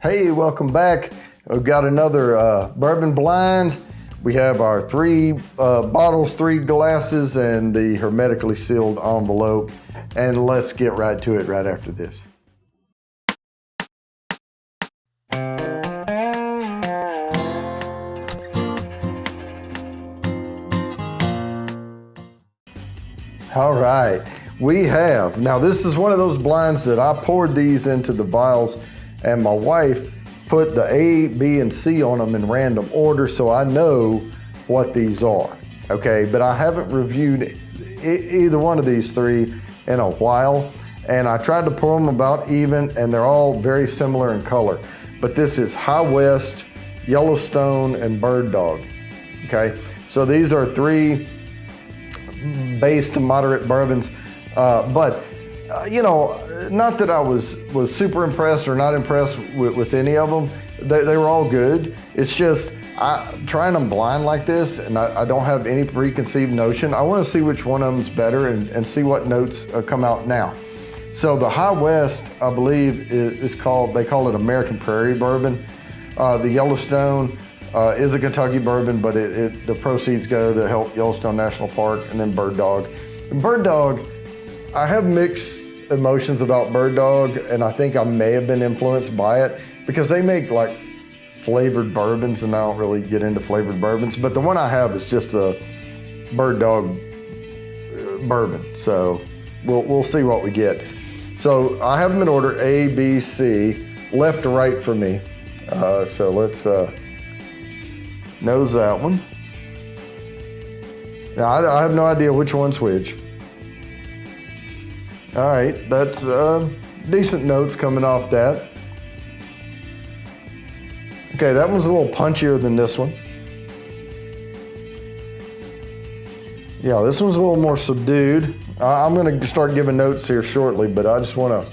Hey, welcome back. We've got another bourbon blind. We have our 3 bottles, 3 glasses, and the hermetically sealed envelope. And let's get right to it right after this. All right, we have, now this is one of those blinds that I poured these into the vials, and my wife put the A, B, and C on them in random order, so I know what these are, okay? But I haven't reviewed either one of these 3 in a while, and I tried to pour them about even, and they're all very similar in color. But this is High West, Yellowstone, and Bird Dog, okay? So these are 3 base to moderate bourbons, you know, not that I was super impressed or not impressed with any of them. They were all good. It's just trying them blind like this, and I don't have any preconceived notion. I want to see which one of them's better and see what notes come out now. So the High West, I believe, is called, they call it American Prairie Bourbon. The Yellowstone is a Kentucky bourbon, but the proceeds go to help Yellowstone National Park. And then Bird Dog. And Bird Dog, I have mixed emotions about Bird Dog, and I think I may have been influenced by it because they make like flavored bourbons, and I don't really get into flavored bourbons, but the one I have is just a Bird Dog bourbon. So we'll see what we get. So I have them in order A, B, C, left to right for me. So let's nose that one. Now I have no idea which one's which. All right, that's decent notes coming off that. Okay, that one's a little punchier than this one. Yeah, this one's a little more subdued. I'm gonna start giving notes here shortly, but I just wanna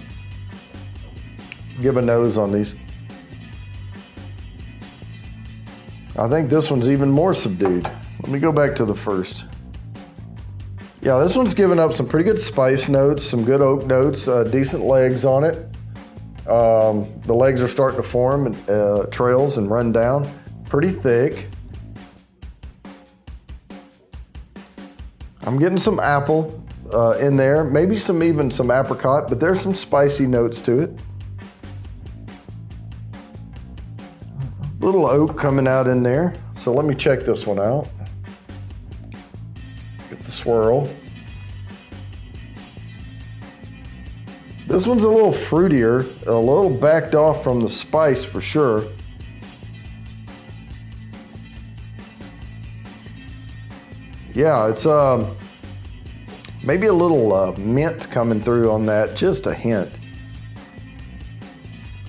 give a nose on these. I think this one's even more subdued. Let me go back to the first. Yeah, this one's giving up some pretty good spice notes, some good oak notes, decent legs on it. The legs are starting to form and trails and run down. Pretty thick. I'm getting some apple in there, maybe even some apricot, but there's some spicy notes to it. Little oak coming out in there. So let me check this one out. Get the swirl. This one's a little fruitier, a little backed off from the spice for sure. Yeah, it's maybe a little mint coming through on that, just a hint.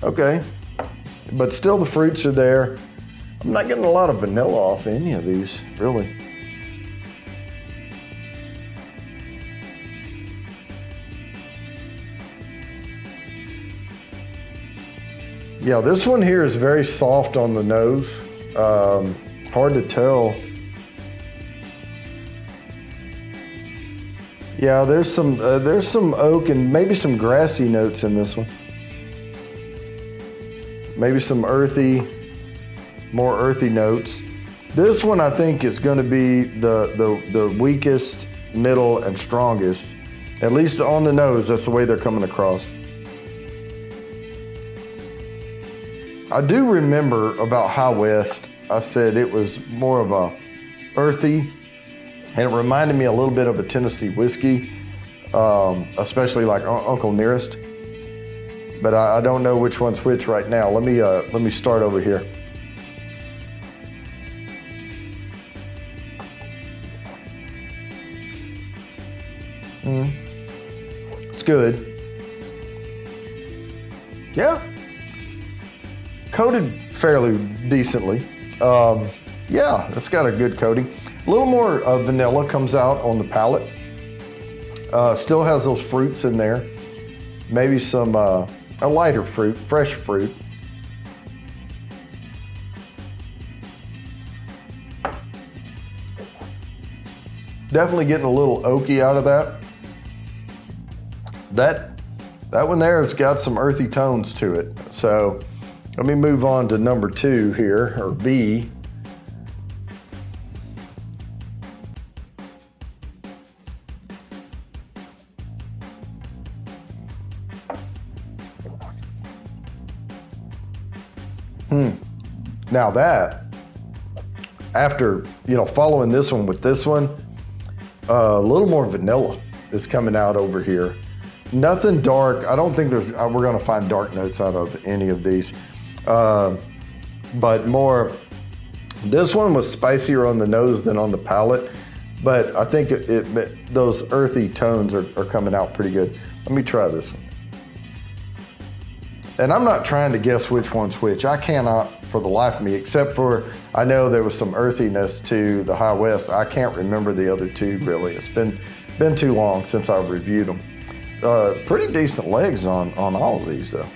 Okay, but still the fruits are there. I'm not getting a lot of vanilla off any of these, really. Yeah, this one here is very soft on the nose. Hard to tell. Yeah, there's some oak and maybe some grassy notes in this one. Maybe some more earthy notes. This one I think is going to be the weakest, middle, and strongest. At least on the nose, that's the way they're coming across. I do remember about High West, I said it was more of a earthy, and it reminded me a little bit of a Tennessee whiskey, especially like Uncle Nearest. But I don't know which one's which right now. Let me start over here. It's good. Yeah. Coated fairly decently. Yeah, it's got a good coating. A little more vanilla comes out on the palate. Still has those fruits in there. Maybe some a lighter fruit, fresh fruit. Definitely getting a little oaky out of that. That one there has got some earthy tones to it. So Let me move on to number 2 here, or B. Now that, after, following this one with this one, a little more vanilla is coming out over here. Nothing dark. I don't think we're going to find dark notes out of any of these. But more, this one was spicier on the nose than on the palate, but I think those earthy tones are coming out pretty good. Let me try this one. And I'm not trying to guess which one's which. I cannot for the life of me, except for I know there was some earthiness to the High West. I can't remember the other two really. It's been too long since I reviewed them. Pretty decent legs on all of these though.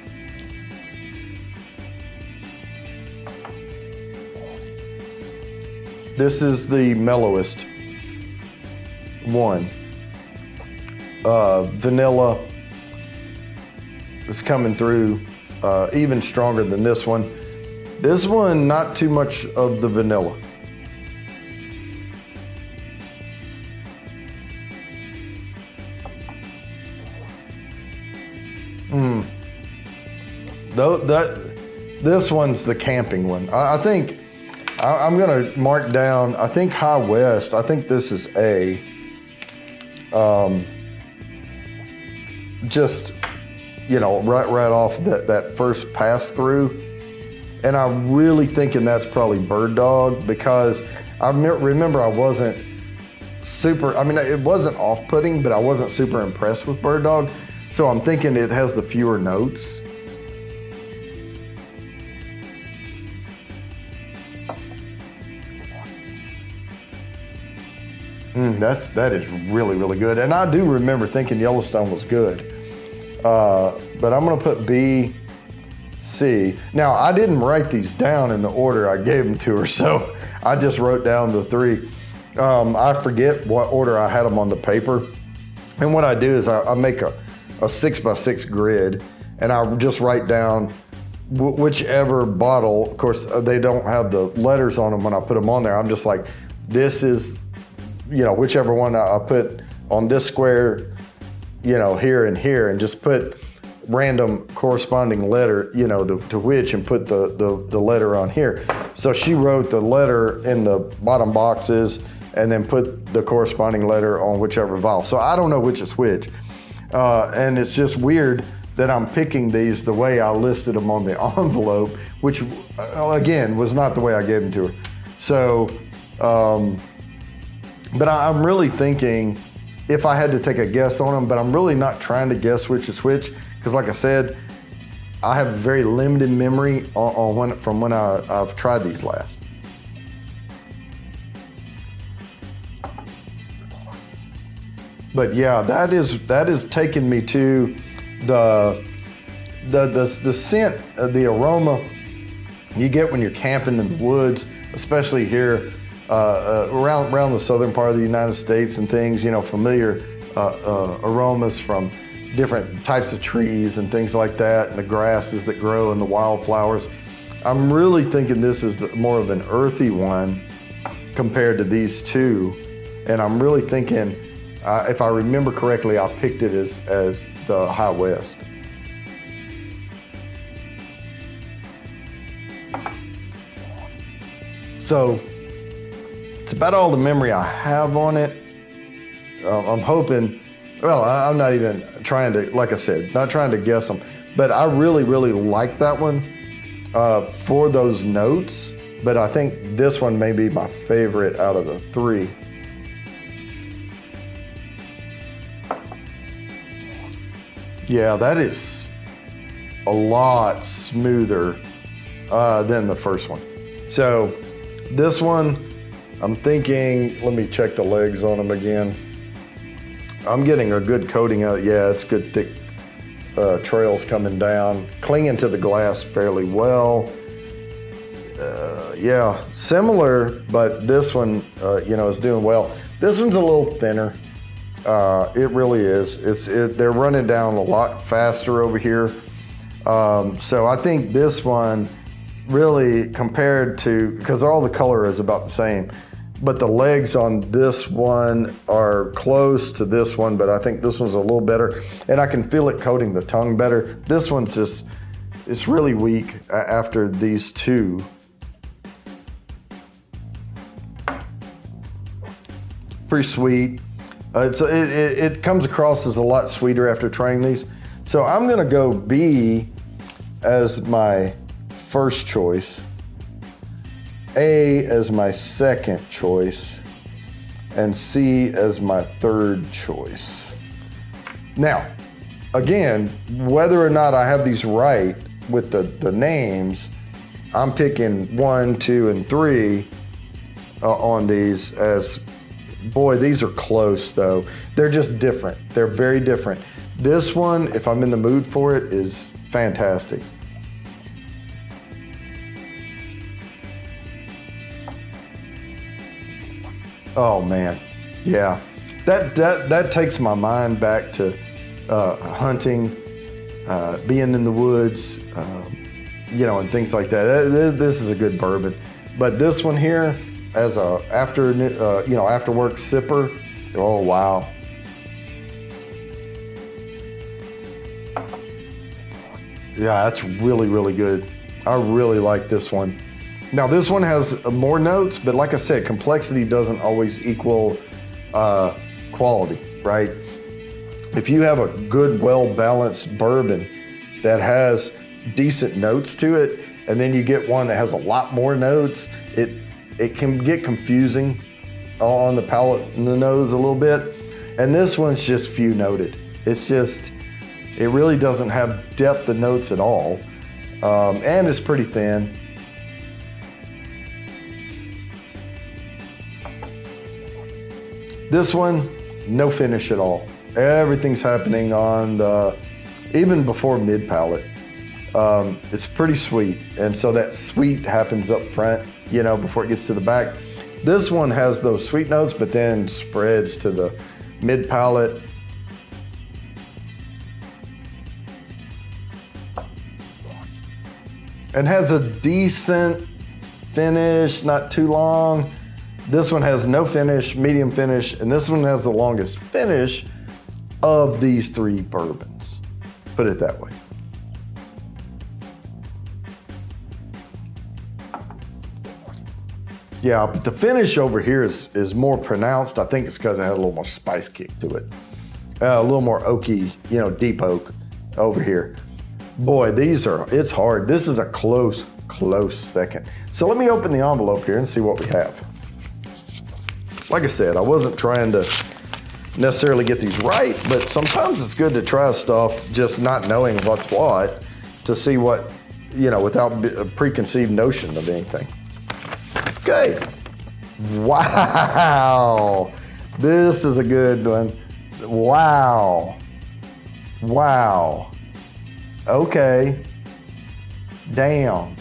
This is the mellowest one. Vanilla is coming through even stronger than this one. This one, not too much of the vanilla. This one's the camping one. I think I'm gonna mark down, I think High West, I think this is A. Just, right off that first pass through. And I'm really thinking that's probably Bird Dog, because I remember I wasn't super, it wasn't off-putting, but I wasn't super impressed with Bird Dog. So I'm thinking it has the fewer notes. That is really, really good. And I do remember thinking Yellowstone was good. But I'm gonna put B, C. Now, I didn't write these down in the order I gave them to her, so I just wrote down the 3. I forget what order I had them on the paper. And what I do is I make a 6x6 grid, and I just write down whichever bottle. Of course, they don't have the letters on them when I put them on there. I'm just like, this is, whichever one I put on this square, here and here, and just put random corresponding letter, to which, and put the letter on here. So she wrote the letter in the bottom boxes and then put the corresponding letter on whichever vial. So I don't know which is which. And it's just weird that I'm picking these the way I listed them on the envelope, which again, was not the way I gave them to her. So, but I'm really thinking, if I had to take a guess on them, but I'm really not trying to guess which is which, because like I said, I have very limited memory from when I've tried these last. But yeah, that is taking me to the scent, the aroma you get when you're camping in the woods, especially here around the southern part of the United States and things, familiar aromas from different types of trees and things like that, and the grasses that grow and the wildflowers. I'm really thinking this is more of an earthy one compared to these two. And I'm really thinking, if I remember correctly, I picked it as the High West. So it's about all the memory I have on it. I'm hoping, well, I'm not even trying to, like I said, not trying to guess them, but I really, really like that one for those notes. But I think this one may be my favorite out of the 3. Yeah, that is a lot smoother than the first one. So this one, I'm thinking, let me check the legs on them again. I'm getting a good coating of it. Yeah, it's good thick trails coming down, clinging to the glass fairly well. Yeah, similar, but this one, is doing well. This one's a little thinner. It really is. They're running down a lot faster over here. So I think this one really compared to, because all the color is about the same, but the legs on this one are close to this one, but I think this one's a little better, and I can feel it coating the tongue better. This one's just, it's really weak after these two. Pretty sweet. It comes across as a lot sweeter after trying these. So I'm gonna go B as my first choice, A as my second choice, and C as my third choice. Now, again, whether or not I have these right with the names, I'm picking 1, 2, and 3 on these as, boy, these are close though. They're just different. They're very different. This one, if I'm in the mood for it, is fantastic. Oh man, yeah. That takes my mind back to hunting, being in the woods, and things like that. This is a good bourbon. But this one here, as a after work sipper, oh wow. Yeah, that's really, really good. I really like this one. Now this one has more notes, but like I said, complexity doesn't always equal quality, right? If you have a good, well-balanced bourbon that has decent notes to it, and then you get one that has a lot more notes, it can get confusing on the palate and the nose a little bit. And this one's just few noted. It really doesn't have depth of notes at all. And it's pretty thin. This one, no finish at all. Everything's happening on even before mid palate. It's pretty sweet. And so that sweet happens up front, before it gets to the back. This one has those sweet notes, but then spreads to the mid palate. And has a decent finish, not too long. This one has no finish, medium finish, and this one has the longest finish of these three bourbons. Put it that way. Yeah, but the finish over here is more pronounced. I think it's because it had a little more spice kick to it. A little more oaky, deep oak over here. Boy, it's hard. This is a close second. So let me open the envelope here and see what we have. Like I said, I wasn't trying to necessarily get these right, but sometimes it's good to try stuff just not knowing what's what to see what, without a preconceived notion of anything. Okay. Wow. This is a good one. Wow. Okay. Damn.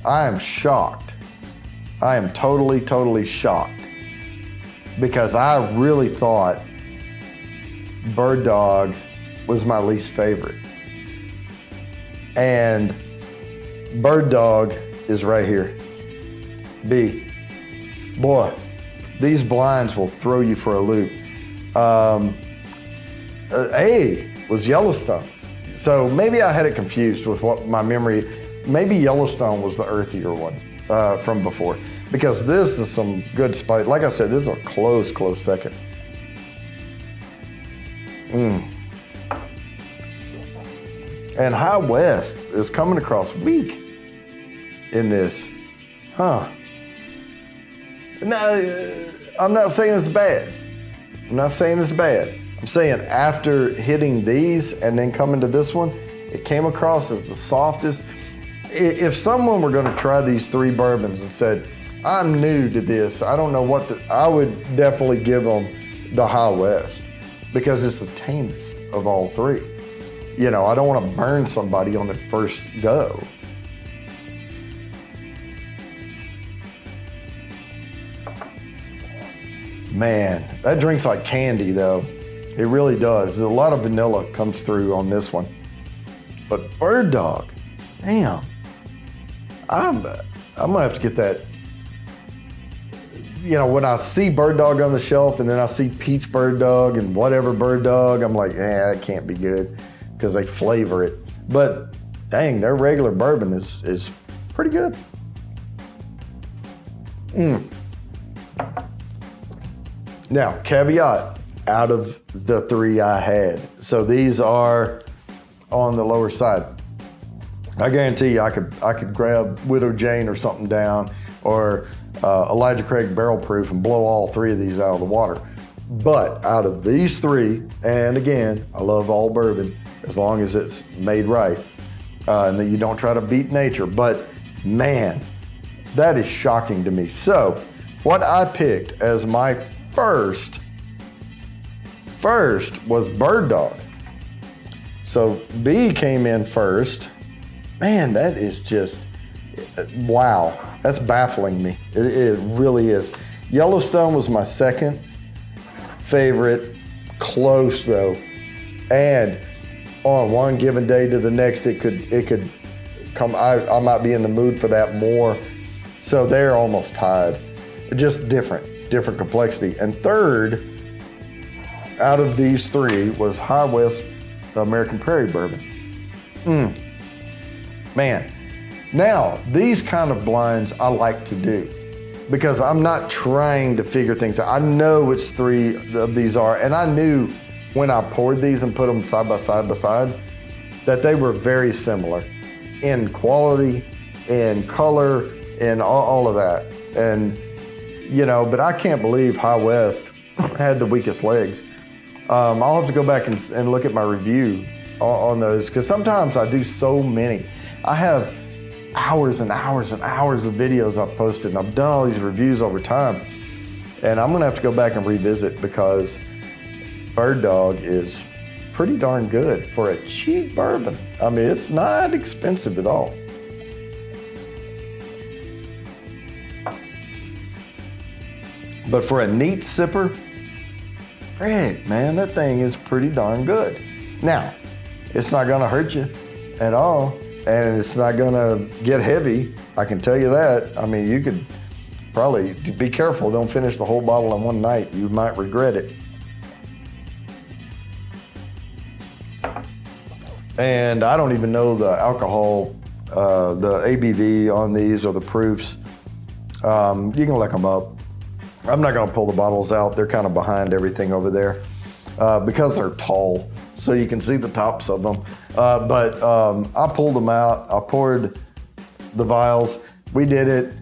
I am shocked. I am totally shocked. Because I really thought Bird Dog was my least favorite. And Bird Dog is right here. B. Boy, these blinds will throw you for a loop. A was Yellowstone. So maybe I had it confused with what my memory, maybe Yellowstone was the earthier one from before, because this is some good spice. Like I said, this is a close second. And High West is coming across weak in this. Huh. No, I'm not saying it's bad. I'm saying after hitting these and then coming to this one, it came across as the softest. If someone were going to try these three bourbons and said, I'm new to this, I don't know what I would definitely give them the High West, because it's the tamest of all three. I don't want to burn somebody on their first go. Man, that drink's like candy though. It really does. A lot of vanilla comes through on this one. But Bird Dog, damn. I'm gonna have to get that. You know, when I see Bird Dog on the shelf and then I see Peach Bird Dog and whatever Bird Dog, I'm like, that can't be good because they flavor it. But dang, their regular bourbon is pretty good. Now, caveat out of the three I had. So these are on the lower side. I guarantee you I could grab Widow Jane or something down, or Elijah Craig Barrel Proof, and blow all three of these out of the water. But out of these three, and again, I love all bourbon as long as it's made right, and that you don't try to beat nature. But man, that is shocking to me. So what I picked as my first was Bird Dog. So B came in first. Man, that is just, wow. That's baffling me. It really is. Yellowstone was my second favorite, close though. And on one given day to the next, it could come, I might be in the mood for that more. So they're almost tied. Just different complexity. And third, out of these three, was High West American Prairie Bourbon. Man, now these kind of blinds I like to do because I'm not trying to figure things out. I know which three of these are, and I knew when I poured these and put them side by side that they were very similar in quality, in color, in all of that. And, you know, but I can't believe High West had the weakest legs. I'll have to go back and look at my review on those, because sometimes I do so many. I have hours and hours and hours of videos I've posted, and I've done all these reviews over time. And I'm gonna have to go back and revisit, because Bird Dog is pretty darn good for a cheap bourbon. I mean, it's not expensive at all. But for a neat sipper, frick, man, that thing is pretty darn good. Now, it's not gonna hurt you at all, and it's not gonna get heavy, I can tell you that. I mean, you could probably be careful, don't finish the whole bottle in one night. You might regret it. And I don't even know the alcohol, the ABV on these or the proofs. You can look them up. I'm not gonna pull the bottles out. They're kind of behind everything over there because they're tall, so you can see the tops of them. But I pulled them out. I poured the vials. We did it.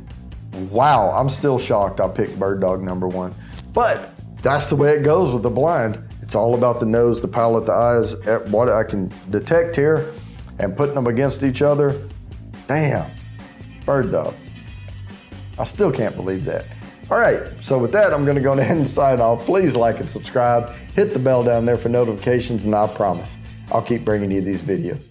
Wow, I'm still shocked I picked Bird Dog #1. But that's the way it goes with the blind. It's all about the nose, the palate, the eyes, what I can detect here, and putting them against each other. Damn, Bird Dog. I still can't believe that. All right, so with that, I'm gonna go ahead and sign off. Please like and subscribe. Hit the bell down there for notifications, and I promise I'll keep bringing you these videos.